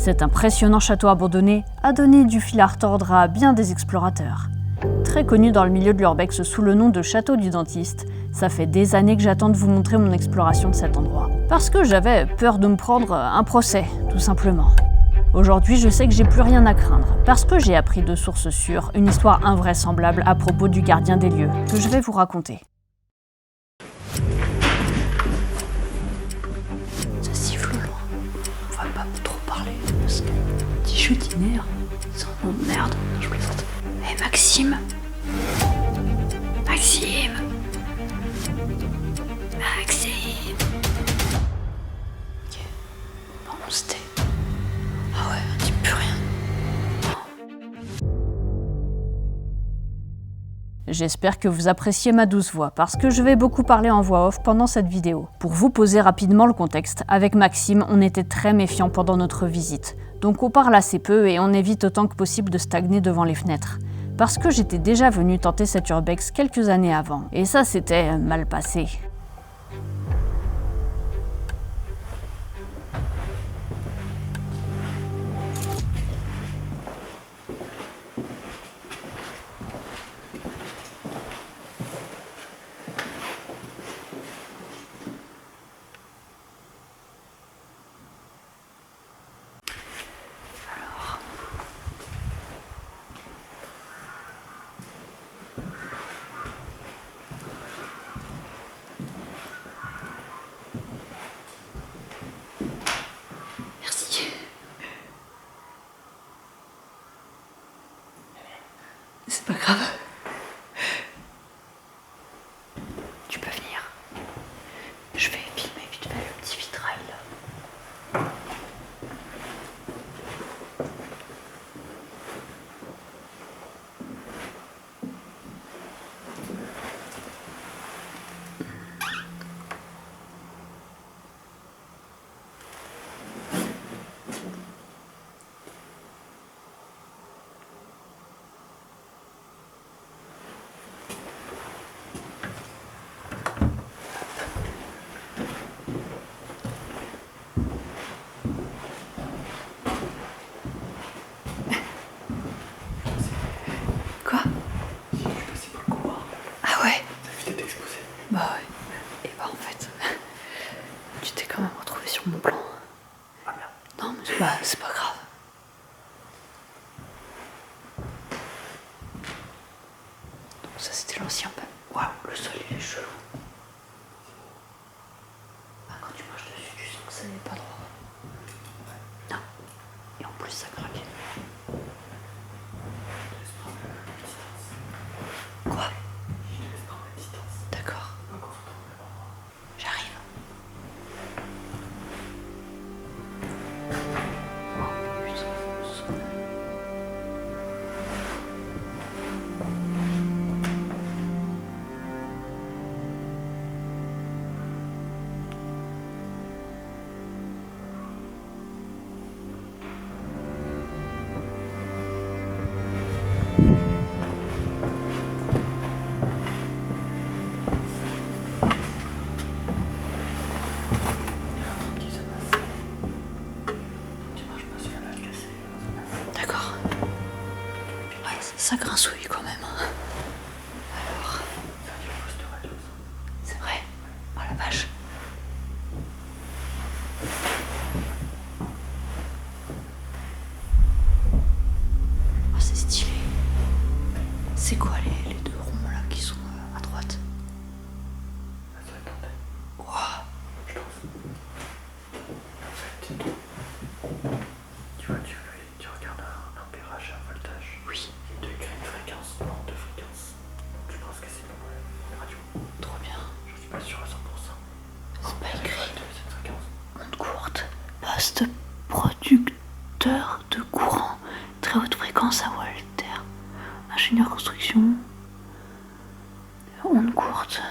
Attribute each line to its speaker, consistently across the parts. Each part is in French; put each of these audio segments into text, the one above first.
Speaker 1: Cet impressionnant château abandonné a donné du fil à retordre à bien des explorateurs. Très connu dans le milieu de l'urbex sous le nom de château du dentiste, ça fait des années que j'attends de vous montrer mon exploration de cet endroit. Parce que j'avais peur de me prendre un procès, tout simplement. Aujourd'hui, je sais que j'ai plus rien à craindre, parce que j'ai appris de sources sûres une histoire invraisemblable à propos du gardien des lieux, que je vais vous raconter.
Speaker 2: Ça siffle loin. On va pas trop parler, parce que petit chutinaire, ça m'emmerde. Je plaisante. Hé Maxime. Maxime. Maxime. Ok. Bon, on se tait. Ah ouais, on dit plus rien.
Speaker 1: J'espère que vous appréciez ma douce voix, parce que je vais beaucoup parler en voix off pendant cette vidéo. Pour vous poser rapidement le contexte, avec Maxime, on était très méfiants pendant notre visite. Donc on parle assez peu et on évite autant que possible de stagner devant les fenêtres. Parce que j'étais déjà venu tenter cet urbex quelques années avant, et ça s'était mal passé.
Speaker 2: Merci. C'est pas grave. Tu peux venir. Je vais filmer vite fait le petit vitrail là. Quoi?
Speaker 3: Je suis passé par le couloir.
Speaker 2: Ah ouais?
Speaker 3: T'as vu, t'étais exposé.
Speaker 2: Bah ouais. Et bah en fait, tu t'es quand même retrouvé sur mon plan.
Speaker 3: Ah merde.
Speaker 2: Non mais bah, c'est pas grave. Donc ça c'était l'ancien pan. Waouh, le sol il est chelou. Ah, quand tu marches dessus, tu sens que ça n'est pas droit. Non. Et en plus ça craque. Quoi? D'accord. J'arrive. Oh putain. D'accord. Ouais, ça grincouille quand même. Alors. C'est vrai. Oh la vache. Oh, c'est stylé. C'est quoi les deux ronds là qui sont à droite? Ouah.
Speaker 3: Je pense. En fait, tu vois, tu regardes un ampérage, un voltage.
Speaker 2: Oui.
Speaker 3: Et tu écris une fréquence, non, deux fréquences. Je pense que c'est une radio.
Speaker 2: Trop bien.
Speaker 3: Je suis pas sûr à 100%.
Speaker 2: C'est pas écrit.
Speaker 3: De cette fréquence.
Speaker 2: Onde courte. Poste producteur de courant. Très haute fréquence à Walter. Ingénieur construction. Onde courte.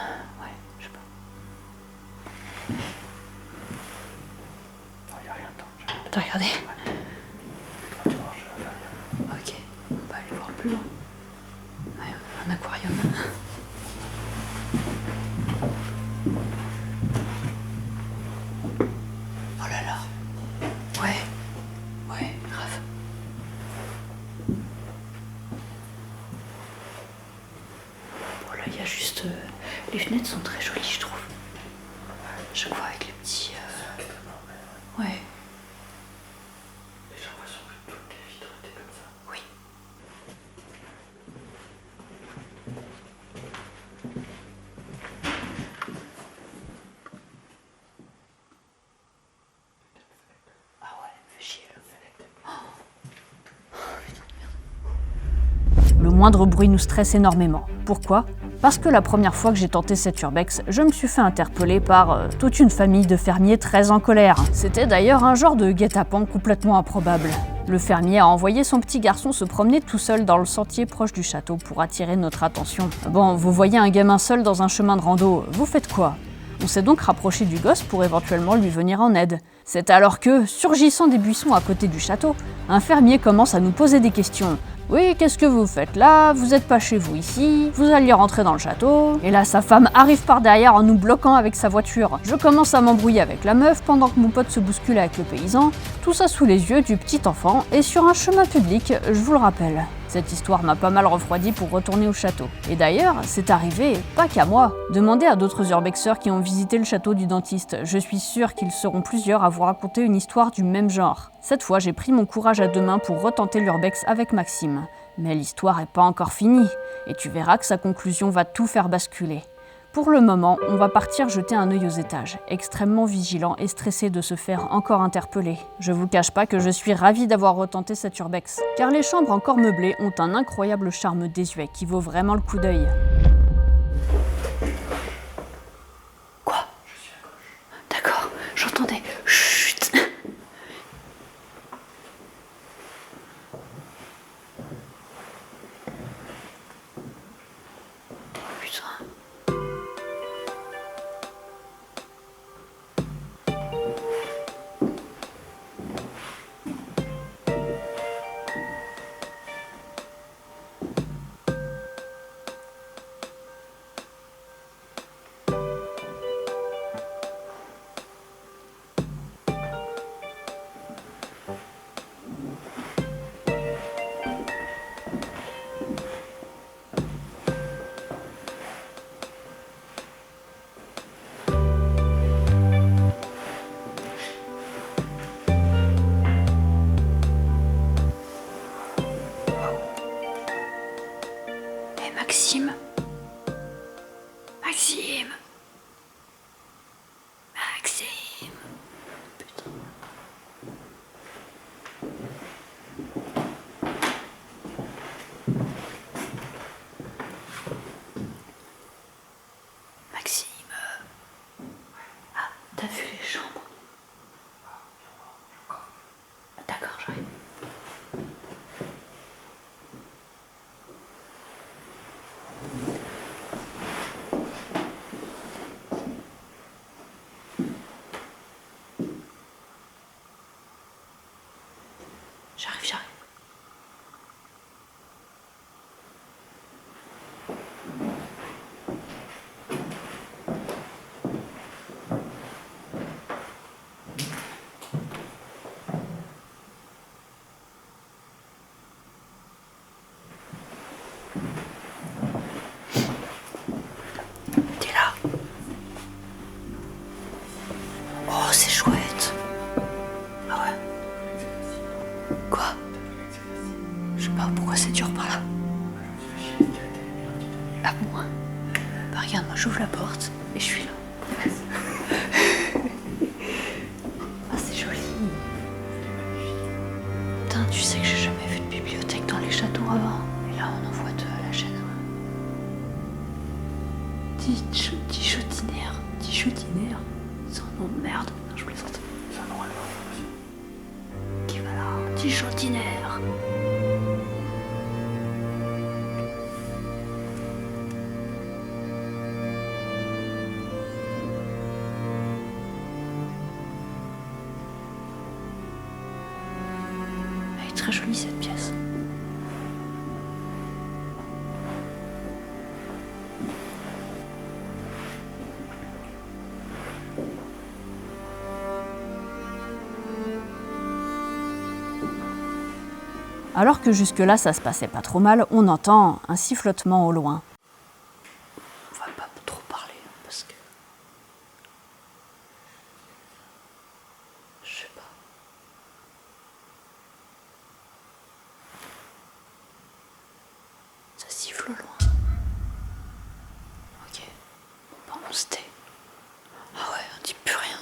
Speaker 2: Ouais, je sais pas.
Speaker 3: Non, il n'y a rien dedans.
Speaker 2: Attends, regardez.
Speaker 3: Tu marches à l'arrière.
Speaker 2: Ok, on va aller voir plus loin. Ouais, un aquarium. Oh là là. Ouais. Ouais. fenêtres sont très jolies, je trouve. Chaque fois avec les petits... Ouais.
Speaker 3: J'ai l'impression que toutes les vitres étaient comme ça.
Speaker 2: Oui. Ah ouais, fais chier là.
Speaker 1: Le moindre bruit nous stresse énormément. Pourquoi ? Parce que la première fois que j'ai tenté cet urbex, je me suis fait interpeller par toute une famille de fermiers très en colère. C'était d'ailleurs un genre de guet-apens complètement improbable. Le fermier a envoyé son petit garçon se promener tout seul dans le sentier proche du château pour attirer notre attention. Bon, vous voyez un gamin seul dans un chemin de rando, vous faites quoi ? On s'est donc rapproché du gosse pour éventuellement lui venir en aide. C'est alors que, surgissant des buissons à côté du château, un fermier commence à nous poser des questions. Oui, qu'est-ce que vous faites là? Vous êtes pas chez vous ici? Vous alliez rentrer dans le château? Et là, sa femme arrive par derrière en nous bloquant avec sa voiture. Je commence à m'embrouiller avec la meuf pendant que mon pote se bouscule avec le paysan. Tout ça sous les yeux du petit enfant et sur un chemin public, je vous le rappelle. Cette histoire m'a pas mal refroidi pour retourner au château. Et d'ailleurs, c'est arrivé pas qu'à moi. Demandez à d'autres urbexeurs qui ont visité le château du dentiste. Je suis sûre qu'ils seront plusieurs à vous raconter une histoire du même genre. Cette fois, j'ai pris mon courage à deux mains pour retenter l'urbex avec Maxime. Mais l'histoire est pas encore finie. Et tu verras que sa conclusion va tout faire basculer. Pour le moment, on va partir jeter un œil aux étages, extrêmement vigilant et stressé de se faire encore interpeller. Je vous cache pas que je suis ravie d'avoir retenté cet urbex, car les chambres encore meublées ont un incroyable charme désuet qui vaut vraiment le coup d'œil.
Speaker 2: Quoi?
Speaker 3: Je suis à gauche.
Speaker 2: D'accord, j'entendais. Chut. Putain. Maxime. Maxime. Maxime. Putain. Maxime. Ah, t'as vu les chambres? D'accord, j'arrive. J'arrive. T'es là? Oh, c'est chouette. Ah ouais? Quoi? Je sais pas pourquoi c'est dur par là. Ah bon? Bah regarde, moi j'ouvre la porte et je suis là. Ah c'est joli. Putain, tu sais que j'ai jamais vu de bibliothèque dans les châteaux avant. Et là on en voit deux à la chaîne. Dichotinaire. C'est un nom de merde. Non, je plaisante.
Speaker 3: C'est un nom allemand.
Speaker 2: Qui va là? Dichotinaire. Elle est très jolie cette pièce.
Speaker 1: Alors que jusque-là ça se passait pas trop mal, on entend un sifflotement au loin.
Speaker 2: On va pas trop parler. siffle au loin. Ok. Bon, on se tait. Ah ouais, on dit plus rien.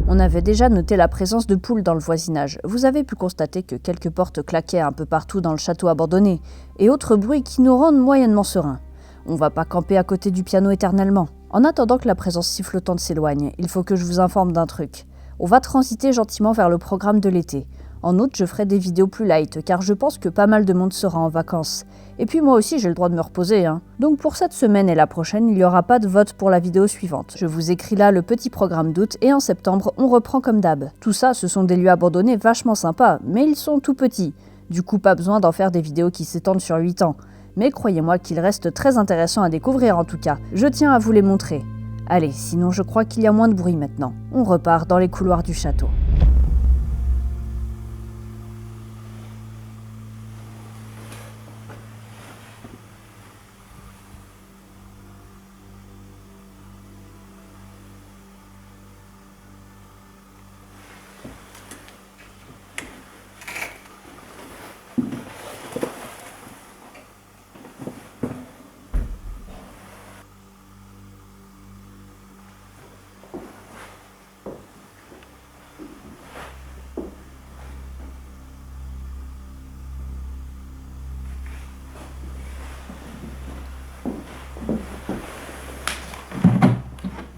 Speaker 1: On avait déjà noté la présence de poules dans le voisinage. Vous avez pu constater que quelques portes claquaient un peu partout dans le château abandonné, et autres bruits qui nous rendent moyennement sereins. On va pas camper à côté du piano éternellement. En attendant que la présence sifflotante s'éloigne, il faut que je vous informe d'un truc. On va transiter gentiment vers le programme de l'été. En août, je ferai des vidéos plus light, car je pense que pas mal de monde sera en vacances. Et puis moi aussi, j'ai le droit de me reposer, hein. Donc pour cette semaine et la prochaine, il n'y aura pas de vote pour la vidéo suivante. Je vous écris là le petit programme d'août, et en septembre, on reprend comme d'hab. Tout ça, ce sont des lieux abandonnés vachement sympas, mais ils sont tout petits. Du coup, pas besoin d'en faire des vidéos qui s'étendent sur 8 ans. Mais croyez-moi qu'ils restent très intéressants à découvrir en tout cas. Je tiens à vous les montrer. Allez, sinon je crois qu'il y a moins de bruit maintenant. On repart dans les couloirs du château.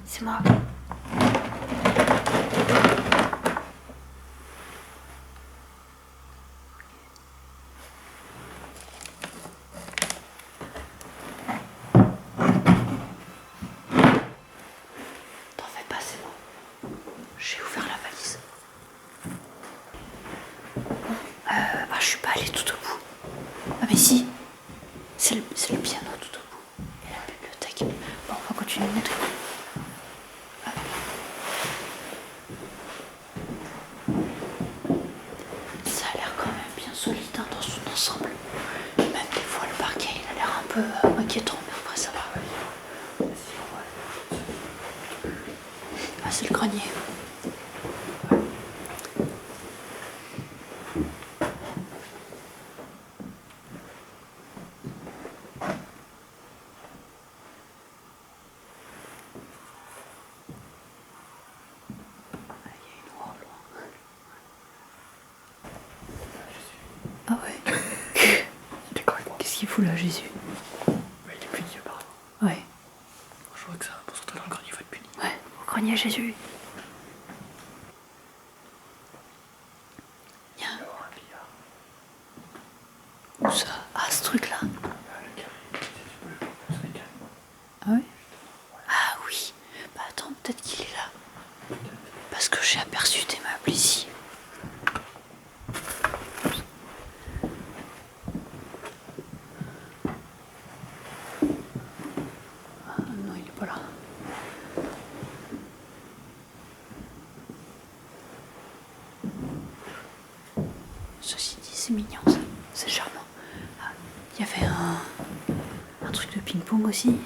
Speaker 2: C'est moi. T'en fais pas, c'est bon. J'ai ouvert la valise. Je suis pas allée tout au bout. Ah mais si, c'est le piano tout au bout. Et la bibliothèque. Bon, on va continuer de monter. Ça a l'air quand même bien solide hein, dans son ensemble. Même des fois le parquet il a l'air un peu inquiétant, mais après ça va. Ah c'est le grenier. Ah ouais. Qu'est-ce qu'il fout là, Jésus?
Speaker 3: Mais il est puni apparemment.
Speaker 2: Ouais.
Speaker 3: Je vois que ça, pour sortir dans le grenier, il faut être puni.
Speaker 2: Ouais, au grenier Jésus.
Speaker 3: Il va y avoir un billard.
Speaker 2: Où ça? Ah, ce truc-là.
Speaker 3: Le carré, si tu peux le prendre, ça serait carré.
Speaker 2: Ah oui? Ah oui. Bah attends, peut-être qu'il est là. Parce que j'ai aperçu des meubles ici. Ah non, il est pas là. Ceci dit, c'est mignon ça. C'est charmant. Ah, il y avait un truc de ping-pong aussi.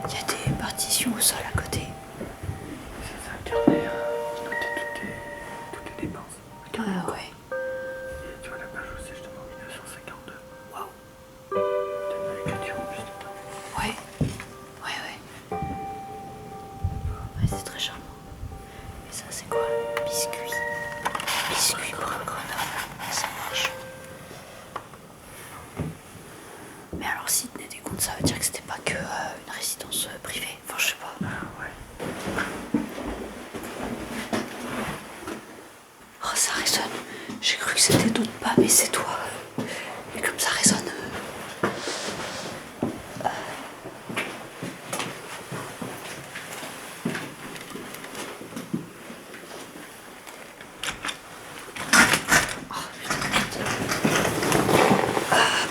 Speaker 2: Il y a des partitions au sol à côté.
Speaker 3: C'est un carnet qui notait toutes les dépenses.
Speaker 2: Ah ouais.
Speaker 3: Et tu vois la page où c'est justement 1952.
Speaker 2: Waouh.
Speaker 3: T'as une écriture juste dedans.
Speaker 2: Ouais. ça veut dire que c'était pas que une résidence privée. Enfin, je sais pas.
Speaker 3: Ouais.
Speaker 2: Oh, ça résonne. J'ai cru que c'était d'autres pas, mais c'est toi. Et comme ça résonne.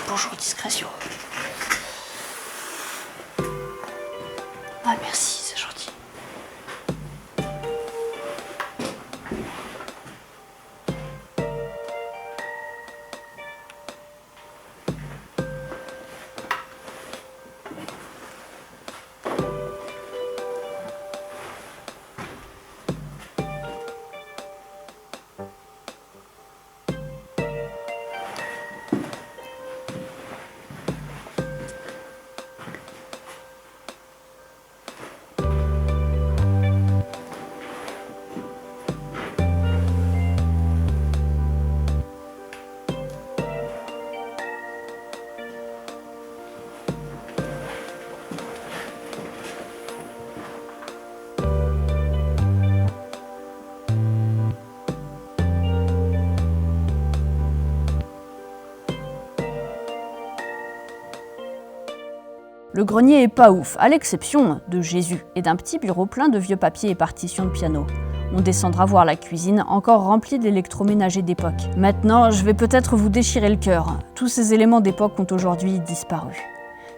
Speaker 2: Bonjour, discrétion. Ah, merci, c'est gentil.
Speaker 1: Le grenier est pas ouf, à l'exception de Jésus et d'un petit bureau plein de vieux papiers et partitions de piano. On descendra voir la cuisine, encore remplie d'électroménager d'époque. Maintenant, je vais peut-être vous déchirer le cœur. Tous ces éléments d'époque ont aujourd'hui disparu.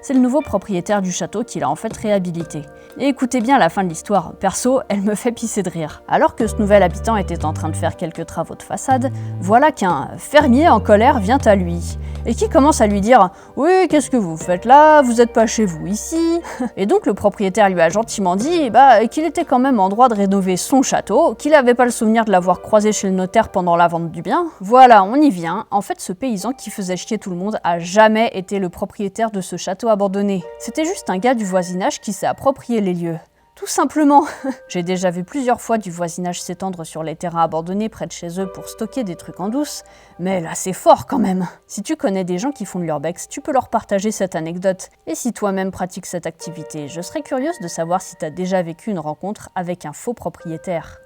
Speaker 1: C'est le nouveau propriétaire du château qui l'a en fait réhabilité. Et écoutez bien la fin de l'histoire, perso, elle me fait pisser de rire. Alors que ce nouvel habitant était en train de faire quelques travaux de façade, voilà qu'un fermier en colère vient à lui, et qui commence à lui dire « Oui, qu'est-ce que vous faites là? Vous êtes pas chez vous ici ?» Et donc le propriétaire lui a gentiment dit qu'il était quand même en droit de rénover son château, qu'il avait pas le souvenir de l'avoir croisé chez le notaire pendant la vente du bien. Voilà, on y vient. En fait, ce paysan qui faisait chier tout le monde a jamais été le propriétaire de ce château abandonné. C'était juste un gars du voisinage qui s'est approprié les lieux. Tout simplement. J'ai déjà vu plusieurs fois du voisinage s'étendre sur les terrains abandonnés près de chez eux pour stocker des trucs en douce, mais là c'est fort quand même. Si tu connais des gens qui font de l'urbex, tu peux leur partager cette anecdote. Et si toi-même pratiques cette activité, je serais curieuse de savoir si t'as déjà vécu une rencontre avec un faux propriétaire.